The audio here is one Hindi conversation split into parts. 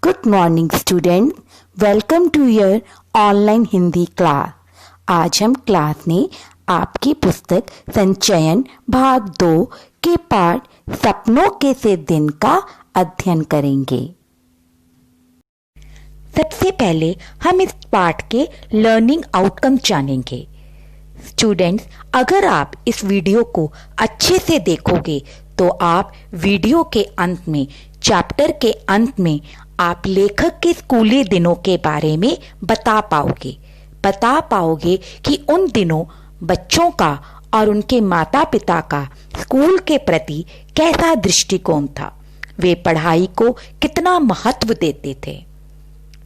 Good morning student, welcome to your online Hindi class. आज हम क्लास में आपकी पुस्तक संचयन भाग 2 के पाठ सपनों के से दिन का अध्ययन करेंगे। सबसे पहले हम इस पाठ के लर्निंग आउटकम जानेंगे। स्टूडेंट्स, अगर आप इस वीडियो को अच्छे से देखोगे तो आप वीडियो के अंत में, चैप्टर के अंत में आप लेखक के स्कूली दिनों के बारे में बता पाओगे कि उन दिनों बच्चों का और उनके माता पिता का स्कूल के प्रति कैसा दृष्टिकोण था, वे पढ़ाई को कितना महत्व देते थे।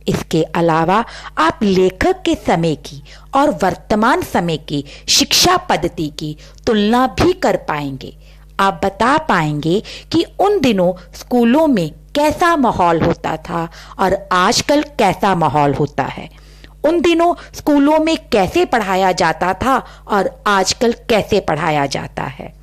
इसके अलावा आप लेखक के समय की और वर्तमान समय की शिक्षा पद्धति की तुलना भी कर पाएंगे। आप बता पाएंगे कि उन दिनों स्कूलों में कैसा माहौल होता था और आजकल कैसा माहौल होता है। उन दिनों स्कूलों में कैसे पढ़ाया जाता था और आजकल कैसे पढ़ाया जाता है।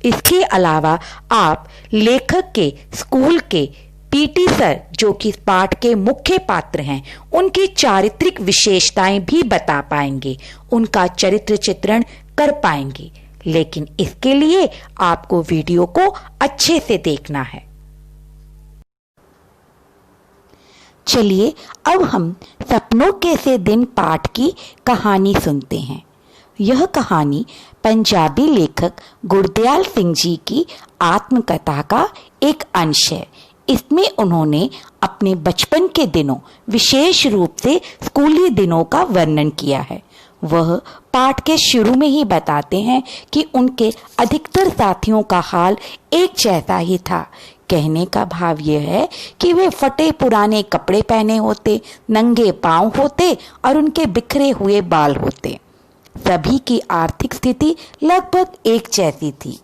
इसके अलावा आप लेखक के स्कूल के पीटी सर, जो कि पाठ के मुख्य पात्र हैं, उनकी चारित्रिक विशेषताएं भी बता पाएंगे, उनका चरित्र चित्रण कर पाएंगे। लेकिन इसके लिए आपको वीडियो को अच्छे से देखना है। चलिए अब हम सपनों के से दिन पाठ की कहानी सुनते हैं। यह कहानी पंजाबी लेखक गुरदयाल सिंह जी की आत्मकथा का एक अंश है। इसमें उन्होंने अपने बचपन के दिनों, विशेष रूप से स्कूली दिनों का वर्णन किया है। वह पाठ के शुरू में ही बताते हैं कि उनके अधिकतर साथियों का हाल एक जैसा ही था। कहने का भाव यह है कि वे फटे पुराने कपड़े पहने होते, नंगे पांव होते और उनके बिखरे हुए बाल होते। सभी की आर्थिक स्थिति लगभग एक जैसी थी।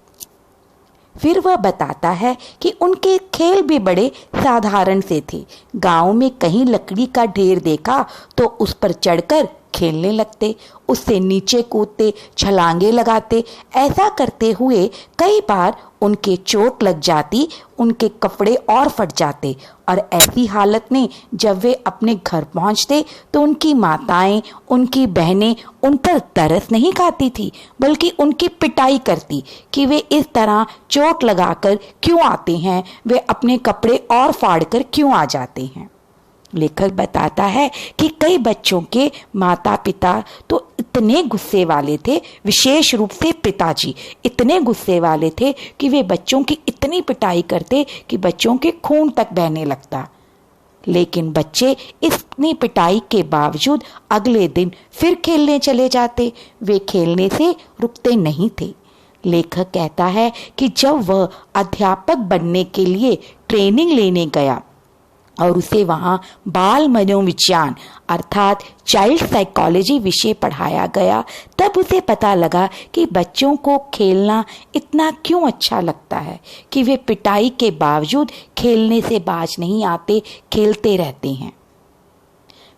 फिर वह बताता है कि उनके खेल भी बड़े साधारण से थे। गांव में कहीं लकड़ी का ढेर देखा तो उस पर चढ़कर खेलने लगते, उससे नीचे कूदते, छलांगे लगाते। ऐसा करते हुए कई बार उनके चोट लग जाती, उनके कपड़े और फट जाते और ऐसी हालत में जब वे अपने घर पहुंचते तो उनकी माताएं, उनकी बहनें उन पर तरस नहीं खाती थी, बल्कि उनकी पिटाई करती कि वे इस तरह चोट लगाकर क्यों आते हैं, वे अपने कपड़े और फाड़कर क्यों आ जाते हैं। लेखक बताता है कि कई बच्चों के माता पिता तो इतने गुस्से वाले थे, विशेष रूप से पिताजी इतने गुस्से वाले थे कि वे बच्चों की इतनी पिटाई करते कि बच्चों के खून तक बहने लगता। लेकिन बच्चे इतनी पिटाई के बावजूद अगले दिन फिर खेलने चले जाते। वे खेलने से रुकते नहीं थे। लेखक कहता है कि जब वह अध्यापक बनने के लिए ट्रेनिंग लेने गया और उसे वहाँ बाल मनोविज्ञान अर्थात चाइल्ड साइकोलॉजी विषय पढ़ाया गया, तब उसे पता लगा कि बच्चों को खेलना इतना क्यों अच्छा लगता है कि वे पिटाई के बावजूद खेलने से बाज नहीं आते, खेलते रहते हैं।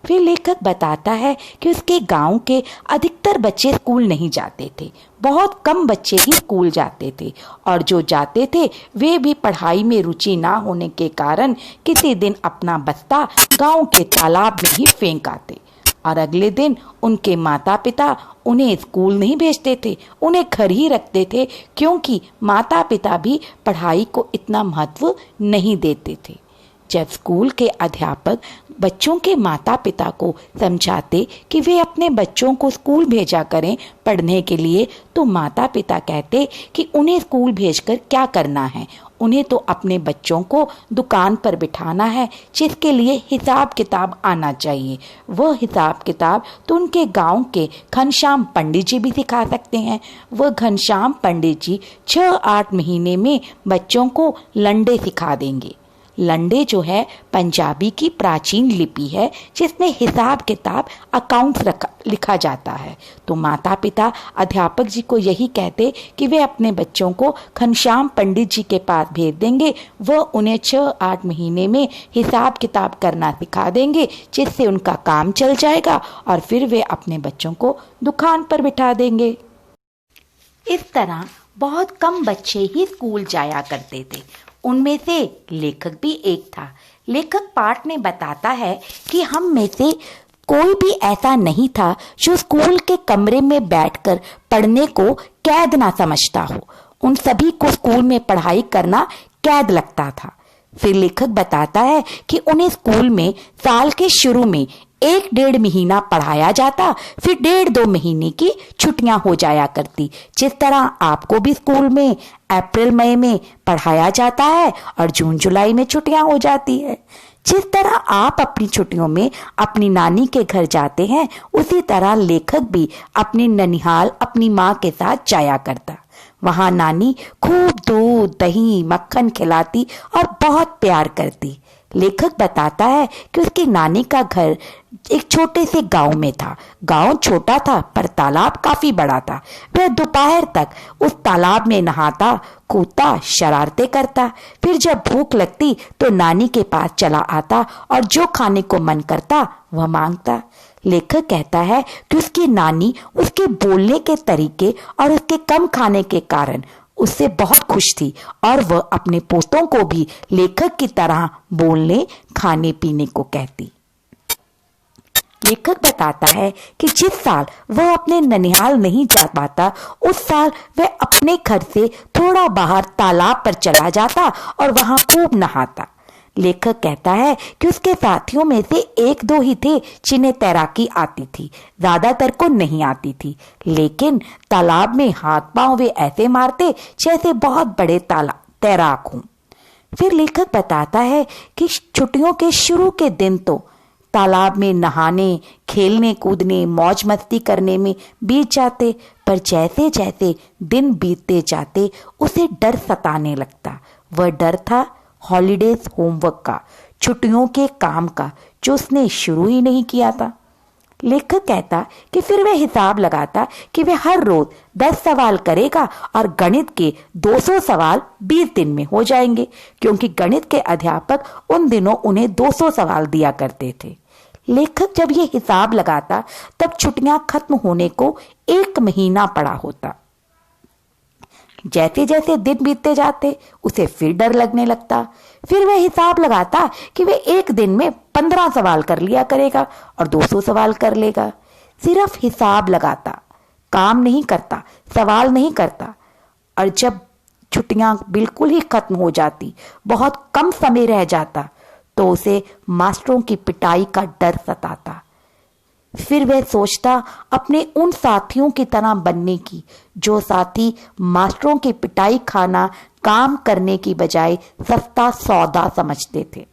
फिर लेखक बताता है कि उसके गांव के अधिकतर बच्चे स्कूल नहीं जाते थे। बहुत कम बच्चे ही स्कूल जाते थे और जो जाते थे वे भी पढ़ाई में रुचि ना होने के कारण किसी दिन अपना बस्ता गांव के तालाब में ही फेंक आते और अगले दिन उनके माता पिता उन्हें स्कूल नहीं भेजते थे, उन्हें घर ही रखते थे, क्योंकि माता पिता भी पढ़ाई को इतना महत्व नहीं देते थे। जब स्कूल के अध्यापक बच्चों के माता पिता को समझाते कि वे अपने बच्चों को स्कूल भेजा करें पढ़ने के लिए, तो माता पिता कहते कि उन्हें स्कूल भेजकर क्या करना है, उन्हें तो अपने बच्चों को दुकान पर बिठाना है, जिसके लिए हिसाब किताब आना चाहिए। वह हिसाब किताब तो उनके गांव के घनश्याम पंडित जी भी सिखा सकते हैं। वह घनश्याम पंडित जी 6-8 महीने में बच्चों को लंडे सिखा देंगे। लंडे जो है पंजाबी की प्राचीन लिपि है, जिसमें हिसाब किताब अकाउंट्स लिखा जाता है। तो माता पिता अध्यापक जी को यही कहते कि वे अपने बच्चों को घनश्याम पंडित जी के पास भेज देंगे। वह उन्हें 6-8 महीने में हिसाब किताब करना सिखा देंगे, जिससे उनका काम चल जाएगा और फिर वे अपने बच्चों को दुकान पर बिठा देंगे। इस तरह बहुत कम बच्चे ही स्कूल जाया करते थे। उनमें से लेखक भी एक था। लेखक पाठ में बताता है कि हम में से कोई भी ऐसा नहीं था जो स्कूल के कमरे में बैठकर पढ़ने को कैद ना समझता हो। उन सभी को स्कूल में पढ़ाई करना कैद लगता था। फिर लेखक बताता है कि उन्हें स्कूल में साल के शुरू में 1-1.5 महीना पढ़ाया जाता, फिर 1.5-2 महीने की छुट्टियां हो जाया करती। जिस तरह आपको भी स्कूल में अप्रैल मई में पढ़ाया जाता है और जून जुलाई में छुट्टियां हो जाती है, जिस तरह आप अपनी छुट्टियों में अपनी नानी के घर जाते हैं, उसी तरह लेखक भी अपनी ननिहाल अपनी माँ के साथ जाया करता। वहां नानी खूब दूध दही मक्खन खिलाती और बहुत प्यार करती। लेखक बताता है कि उसकी नानी का घर एक छोटे से गांव में था। गांव छोटा था पर तालाब काफी बड़ा था। वह दोपहर तक उस तालाब में नहाता, कूदता, शरारतें करता। फिर जब भूख लगती तो नानी के पास चला आता और जो खाने को मन करता वह मांगता। लेखक कहता है कि उसकी नानी उसके बोलने के तरीके और उसके कम खाने के कारण उससे बहुत खुश थी और वह अपने पोतों को भी लेखक की तरह बोलने खाने पीने को कहती। लेखक बताता है कि जिस साल वह अपने ननिहाल नहीं जा पाता, उस साल वह अपने घर से थोड़ा बाहर तालाब पर चला जाता और वहां खूब नहाता। लेखक कहता है कि उसके साथियों में से 1-2 ही थे जिन्हें तैराकी आती थी, ज्यादातर को नहीं आती थी। लेकिन तालाब में हाथ पांव वे ऐसे मारते जैसे बहुत बड़े तैराक हों। फिर लेखक बताता है कि छुट्टियों के शुरू के दिन तो तालाब में नहाने, खेलने कूदने, मौज मस्ती करने में बीत जाते, पर जैसे जैसे दिन बीतते जाते उसे डर सताने लगता। वह डर था हॉलीडेज होमवर्क का, छुट्टियों के काम का, जो उसने शुरू ही नहीं किया था। लेखक कहता कि फिर वह हिसाब लगाता कि वह हर रोज 10 सवाल करेगा और गणित के 200 सवाल 20 दिन में हो जाएंगे, क्योंकि गणित के अध्यापक उन दिनों उन्हें 200 सवाल दिया करते थे। लेखक जब ये हिसाब लगाता तब छुट्टियां खत्म होने को 1 महीना पड़ा होता। जैसे जैसे दिन बीतते जाते उसे फिर डर लगने लगता। फिर वह हिसाब लगाता कि वह एक दिन में 15 सवाल कर लिया करेगा और 200 सवाल कर लेगा। सिर्फ हिसाब लगाता, काम नहीं करता, सवाल नहीं करता। और जब छुट्टियां बिल्कुल ही खत्म हो जाती, बहुत कम समय रह जाता, तो उसे मास्टरों की पिटाई का डर सताता। फिर वह सोचता अपने उन साथियों की तरह बनने की, जो साथी मास्टरों की पिटाई खाना काम करने की बजाय सस्ता सौदा समझते थे,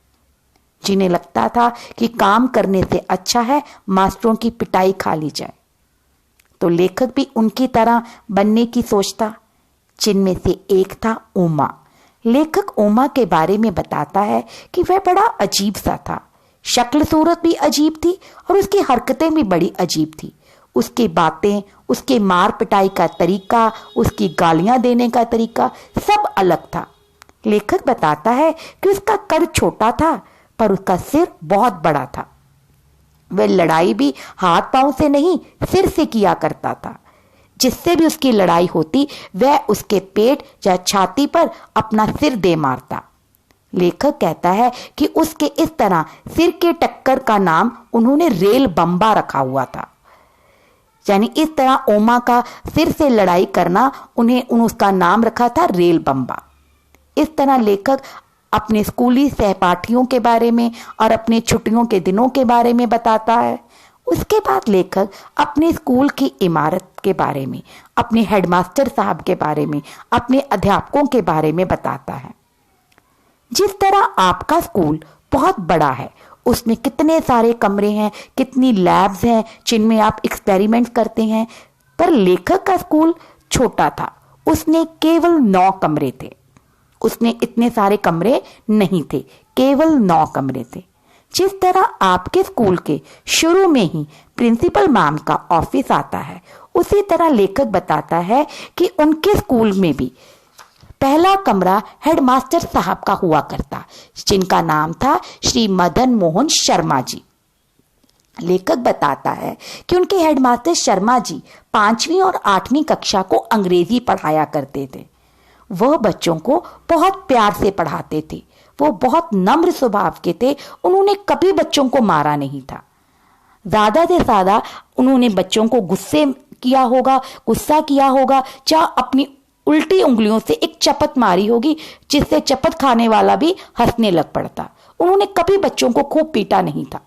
जिन्हें लगता था कि काम करने से अच्छा है मास्टरों की पिटाई खा ली जाए। तो लेखक भी उनकी तरह बनने की सोचता, जिनमें से एक था उमा। लेखक उमा के बारे में बताता है कि वह बड़ा अजीब सा था। शक्ल सूरत भी अजीब थी और उसकी हरकतें भी बड़ी अजीब थी। उसकी बातें, उसके मार पिटाई का तरीका, उसकी गालियां देने का तरीका सब अलग था। लेखक बताता है कि उसका कद छोटा था पर उसका सिर बहुत बड़ा था। वह लड़ाई भी हाथ पांव से नहीं, सिर से किया करता था। जिससे भी उसकी लड़ाई होती वह उसके पेट या छाती पर अपना सिर दे मारता। लेखक कहता है कि उसके इस तरह सिर के टक्कर का नाम उन्होंने रेल बम्बा रखा हुआ था। यानी इस तरह ओमा का सिर से लड़ाई करना उसका नाम रखा था रेल बम्बा। इस तरह लेखक अपने स्कूली सहपाठियों के बारे में और अपने छुट्टियों के दिनों के बारे में बताता है। उसके बाद लेखक अपने स्कूल की इमारत के बारे में, अपने हेडमास्टर साहब के बारे में, अपने अध्यापकों के बारे में बताता है। जिस तरह आपका स्कूल बहुत बड़ा है, उसमें कितने सारे कमरे हैं, कितनी लैब्स हैं जिनमें आप एक्सपेरिमेंट करते हैं, पर लेखक का स्कूल छोटा था। उसने केवल 9 कमरे थे। उसने इतने सारे कमरे नहीं थे, केवल 9 कमरे थे। जिस तरह आपके स्कूल के शुरू में ही प्रिंसिपल मैम का ऑफिस आता है, उसी तरह लेखक बताता है कि उनके स्कूल में भी पहला कमरा हेडमास्टर साहब का हुआ करता, जिनका नाम था श्री मदन मोहन शर्मा जी। लेखक बताता है कि उनके हेडमास्टर शर्मा जी 5वीं और 8वीं कक्षा को अंग्रेजी पढ़ाया करते थे। वह बच्चों को बहुत प्यार से पढ़ाते थे। वो बहुत नम्र स्वभाव के थे। उन्होंने कभी बच्चों को मारा नहीं था। ज्यादा से ज्यादा उन्होंने बच्चों को गुस्सा किया होगा या अपनी उल्टी उंगलियों से एक चपत मारी होगी, जिससे चपत खाने वाला भी हंसने लग पड़ता। उन्होंने कभी बच्चों को खूब पीटा नहीं था।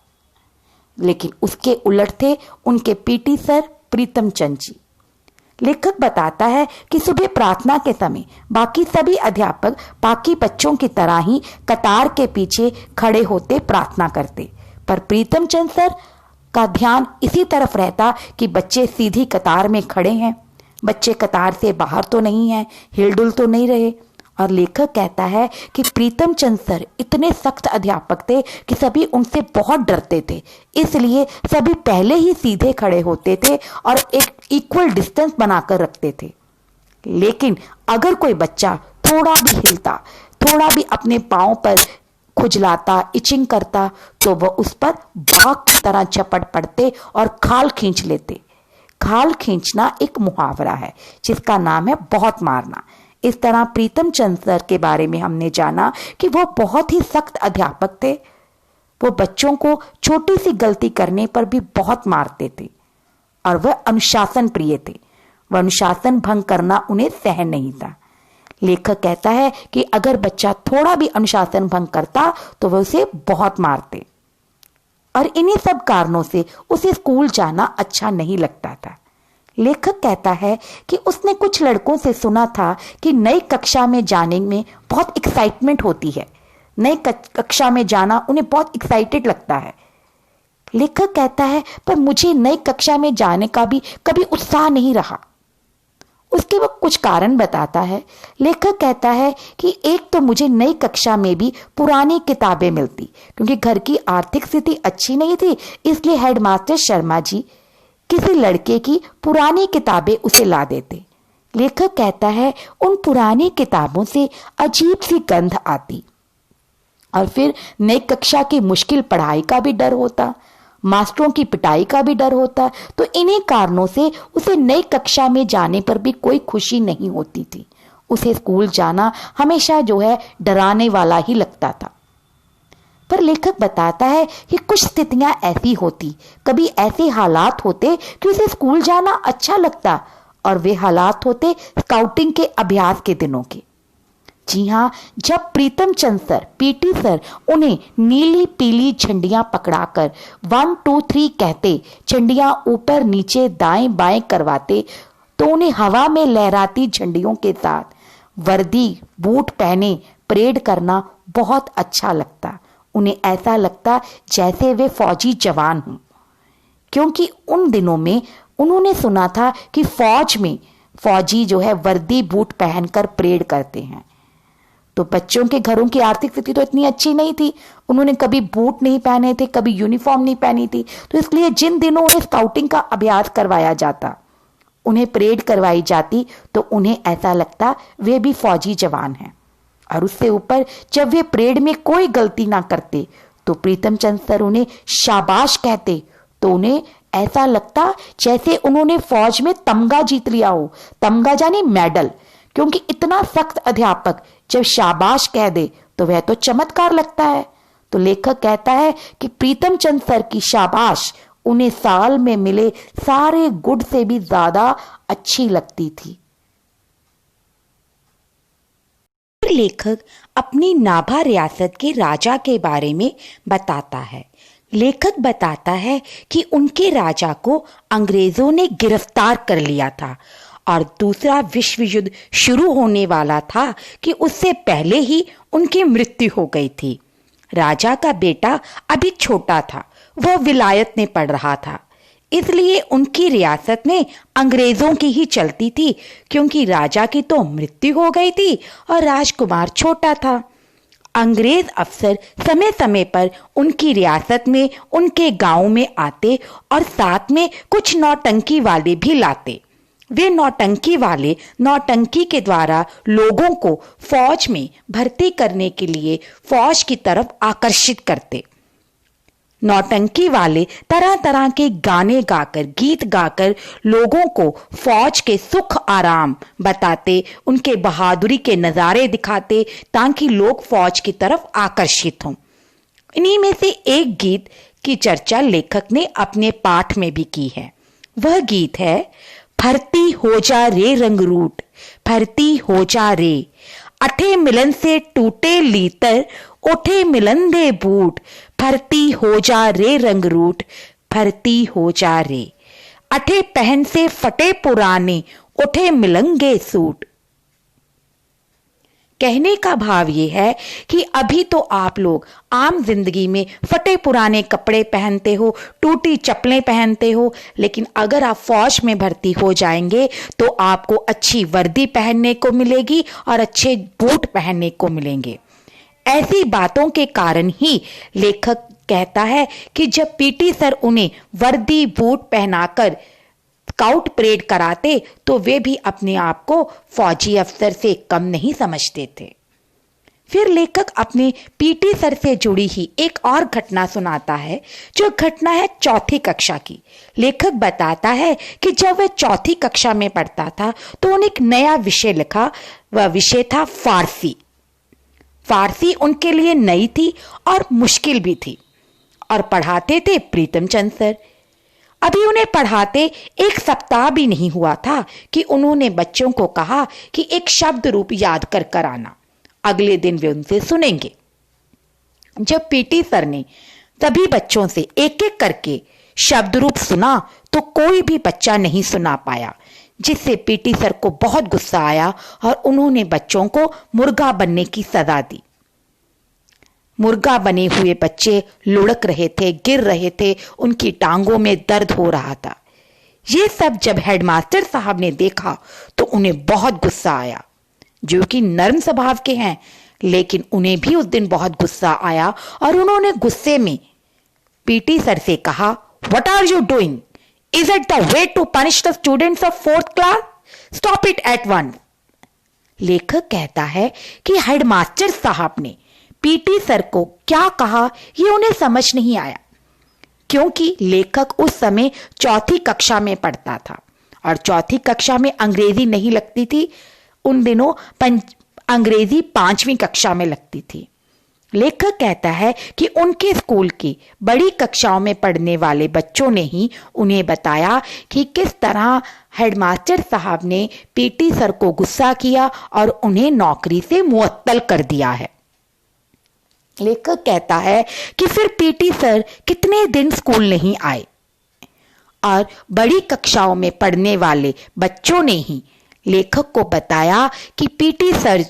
लेकिन उसके उलट थे उनके पीटी सर प्रीतम चंद जी। लेखक बताता है कि सुबह प्रार्थना के समय बाकी सभी अध्यापक बाकी बच्चों की तरह ही कतार के पीछे खड़े होते प्रार्थना करते, पर प्रीतम चंद सर का ध्यान इसी तरफ रहता कि बच्चे सीधी कतार में खड़े हैं, बच्चे कतार से बाहर तो नहीं हैं, हिलडुल तो नहीं रहे। और लेखक कहता है कि प्रीतम चंद सर इतने सख्त अध्यापक थे कि सभी उनसे बहुत डरते थे, इसलिए सभी पहले ही सीधे खड़े होते थे और एक इक्वल डिस्टेंस बनाकर रखते थे। लेकिन अगर कोई बच्चा थोड़ा भी हिलता, थोड़ा भी अपने पांव पर खुजलाता, इचिंग करता, तो वह उस पर बाघ की तरह झपट पड़ते और खाल खींच लेते। खाल खींचना एक मुहावरा है जिसका नाम है बहुत मारना। इस तरह प्रीतम चंद सर के बारे में हमने जाना कि वो बहुत ही सख्त अध्यापक थे। वो बच्चों को छोटी सी गलती करने पर भी बहुत मारते थे और वह अनुशासन प्रिय थे। वह अनुशासन भंग करना उन्हें सहन नहीं था। लेखक कहता है कि अगर बच्चा थोड़ा भी अनुशासन भंग करता तो वह उसे बहुत मारते, और इन्हीं सब कारणों से उसे स्कूल जाना अच्छा नहीं लगता था। लेखक कहता है कि उसने कुछ लड़कों से सुना था कि नई कक्षा में जाने में बहुत एक्साइटमेंट होती है, नई कक्षा में जाना उन्हें बहुत एक्साइटेड लगता है। लेखक कहता है पर मुझे नई कक्षा में जाने का भी कभी उत्साह नहीं रहा। उसके वो कुछ कारण बताता है। लेखक कहता है कि एक तो मुझे नई कक्षा में भी पुरानी किताबें मिलती, क्योंकि घर की आर्थिक स्थिति अच्छी नहीं थी, इसलिए हेडमास्टर शर्मा जी किसी लड़के की पुरानी किताबें उसे ला देते। लेखक कहता है उन पुरानी किताबों से अजीब सी गंध आती, और फिर नई कक्षा की मुश्किल पढ़ाई का भी डर होता, मास्टरों की पिटाई का भी डर होता। तो इन्हीं कारणों से उसे नई कक्षा में जाने पर भी कोई खुशी नहीं होती थी। उसे स्कूल जाना हमेशा जो है डराने वाला ही लगता था। पर लेखक बताता है कि कुछ स्थितियां ऐसी होती, कभी ऐसे हालात होते कि उसे स्कूल जाना अच्छा लगता, और वे हालात होते स्काउटिंग के अभ्यास के दिनों के। जी हाँ, जब प्रीतम चंद सर पीटी सर उन्हें नीली पीली झंडियां पकड़ाकर 1 2 3 कहते, झंडियां ऊपर नीचे दाएं बाएं करवाते, तो उन्हें हवा में लहराती झंडियों के साथ वर्दी बूट पहने परेड करना बहुत अच्छा लगता। उन्हें ऐसा लगता जैसे वे फौजी जवान हों, क्योंकि उन दिनों में उन्होंने सुना था कि फौज में फौजी जो है वर्दी बूट पहनकर परेड करते हैं। तो बच्चों के घरों की आर्थिक स्थिति तो इतनी अच्छी नहीं थी, उन्होंने कभी बूट नहीं पहने थे, कभी यूनिफॉर्म नहीं पहनी थी, तो इसलिए जिन दिनों उन्हें स्काउटिंग का अभ्यास करवाया जाता, उन्हें परेड करवाई जाती, तो उन्हें ऐसा लगता वे भी फौजी जवान हैं। और उससे ऊपर जब वे परेड में कोई गलती ना करते तो प्रीतम चंद सर उन्हें शाबाश कहते, तो उन्हें ऐसा लगता जैसे उन्होंने फौज में तमगा जीत लिया हो। तमगा यानी मेडल, क्योंकि इतना सख्त अध्यापक जब शाबाश कह दे तो वह तो चमत्कार लगता है। तो लेखक कहता है कि प्रीतम चंद सर की शाबाश उन्हें साल में मिले सारे गुड से भी ज्यादा अच्छी लगती थी। लेखक अपनी नाभा रियासत के राजा के बारे में बताता है। लेखक बताता है कि उनके राजा को अंग्रेजों ने गिरफ्तार कर लिया था और दूसरा विश्व युद्ध शुरू होने वाला था कि उससे पहले ही उनकी मृत्यु हो गई थी। राजा का बेटा अभी छोटा था, वह विलायत में पढ़ रहा था, इसलिए उनकी रियासत में अंग्रेजों की ही चलती थी, क्योंकि राजा की तो मृत्यु हो गई थी और राजकुमार छोटा था। अंग्रेज अफसर समय समय पर उनकी रियासत में उनके गांव में आते और साथ में कुछ नौटंकी वाले भी लाते। वे नौटंकी वाले नौटंकी के द्वारा लोगों को फौज में भर्ती करने के लिए फौज की तरफ आकर्षित करते। नौटंकी वाले तरह तरह के गाने गाकर, गीत गाकर लोगों को फौज के सुख आराम बताते, उनके बहादुरी के नजारे दिखाते ताकि लोग फौज की तरफ आकर्षित हों। इन्हीं में से एक गीत की चर्चा लेखक ने अपने पाठ में भी की है। वह गीत है भर्ती हो जा रे रंगरूट, भर्ती हो जा रे, अठे मिलन से टूटे लीतर, उठे मिलन दे बूट, भर्ती हो जा रे रंगरूट, भर्ती हो जा रे, अठे पहन से फटे पुराने, उठे मिलंगे सूट। कहने का भाव यह है कि अभी तो आप लोग आम जिंदगी में फटे पुराने कपड़े पहनते हो, टूटी चप्पलें पहनते हो, लेकिन अगर आप फौज में भर्ती हो जाएंगे तो आपको अच्छी वर्दी पहनने को मिलेगी और अच्छे बूट पहनने को मिलेंगे। ऐसी बातों के कारण ही लेखक कहता है कि जब पीटी सर उन्हें वर्दी बूट पहनाकर स्काउट परेड कराते तो वे भी अपने आप को फौजी अफसर से कम नहीं समझते थे। फिर लेखक अपने पीटी सर से जुड़ी ही एक और घटना सुनाता है, जो घटना है चौथी कक्षा की। लेखक बताता है कि जब वह चौथी कक्षा में पढ़ता था तो उन्हें एक नया विषय लिखा। वह विषय था फारसी। फारसी उनके लिए नई थी और मुश्किल भी थी, और पढ़ाते थे प्रीतम चंद सर। अभी उन्हें पढ़ाते एक सप्ताह भी नहीं हुआ था कि उन्होंने बच्चों को कहा कि एक शब्द रूप याद कर आना, अगले दिन वे उनसे सुनेंगे। जब पीटी सर ने सभी बच्चों से एक एक करके शब्द रूप सुना तो कोई भी बच्चा नहीं सुना पाया, जिससे पीटी सर को बहुत गुस्सा आया और उन्होंने बच्चों को मुर्गा बनने की सजा दी। मुर्गा बने हुए बच्चे लुढ़क रहे थे, गिर रहे थे, उनकी टांगों में दर्द हो रहा था। ये सब जब हेडमास्टर साहब ने देखा तो उन्हें बहुत गुस्सा आया, जो कि नर्म स्वभाव के हैं, लेकिन उन्हें भी उस दिन बहुत गुस्सा आया और उन्होंने गुस्से में पीटी सर से कहा, what are you doing? Is it the way to punish the students of 4th class? Stop it at once. लेखक कहता है कि हेडमास्टर साहब ने पीटी सर को क्या कहा ये उन्हें समझ नहीं आया, क्योंकि लेखक उस समय चौथी कक्षा में पढ़ता था और चौथी कक्षा में अंग्रेजी नहीं लगती थी। उन दिनों अंग्रेजी 5वीं कक्षा में लगती थी। लेखक कहता है कि उनके स्कूल की बड़ी कक्षाओं में पढ़ने वाले बच्चों ने ही उन्हें बताया कि किस तरह हेडमास्टर साहब ने पीटी सर को गुस्सा किया और उन्हें नौकरी से मुअत्तल कर दिया है। लेखक कहता है कि फिर पीटी सर कितने दिन स्कूल नहीं आए और बड़ी कक्षाओं में पढ़ने वाले बच्चों ने ही लेखक को बताया कि पीटी सर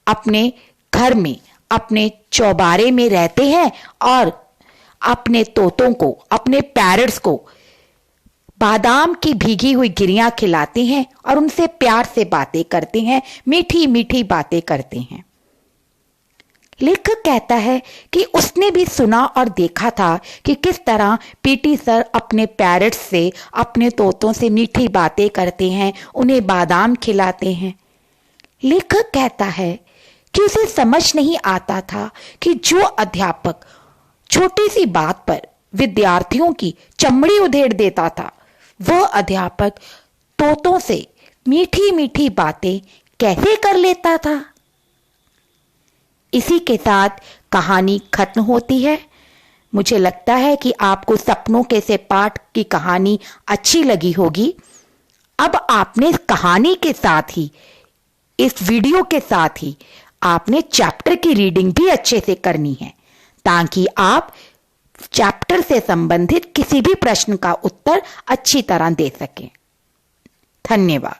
अपने घर में अपने चौबारे में रहते हैं और अपने तोतों को, अपने पैरट्स को बादाम की भीगी हुई गिरियां खिलाते हैं और उनसे प्यार से बातें करते हैं, मीठी मीठी बातें करते हैं। लेखक कहता है कि उसने भी सुना और देखा था कि किस तरह पीटी सर अपने पैरट्स से, अपने तोतों से मीठी बातें करते हैं, उन्हें बादाम खिलाते हैं। लेखक कहता है कि उसे समझ नहीं आता था कि जो अध्यापक छोटी सी बात पर विद्यार्थियों की चमड़ी उधेड़ देता था, वह अध्यापक तोतों से मीठी मीठी बातें कैसे कर लेता था। इसी के साथ कहानी खत्म होती है। मुझे लगता है कि आपको सपनों के से पाठ की कहानी अच्छी लगी होगी। अब आपने इस कहानी के साथ ही, इस वीडियो के साथ ही आपने चैप्टर की रीडिंग भी अच्छे से करनी है, ताकि आप चैप्टर से संबंधित किसी भी प्रश्न का उत्तर अच्छी तरह दे सकें। धन्यवाद।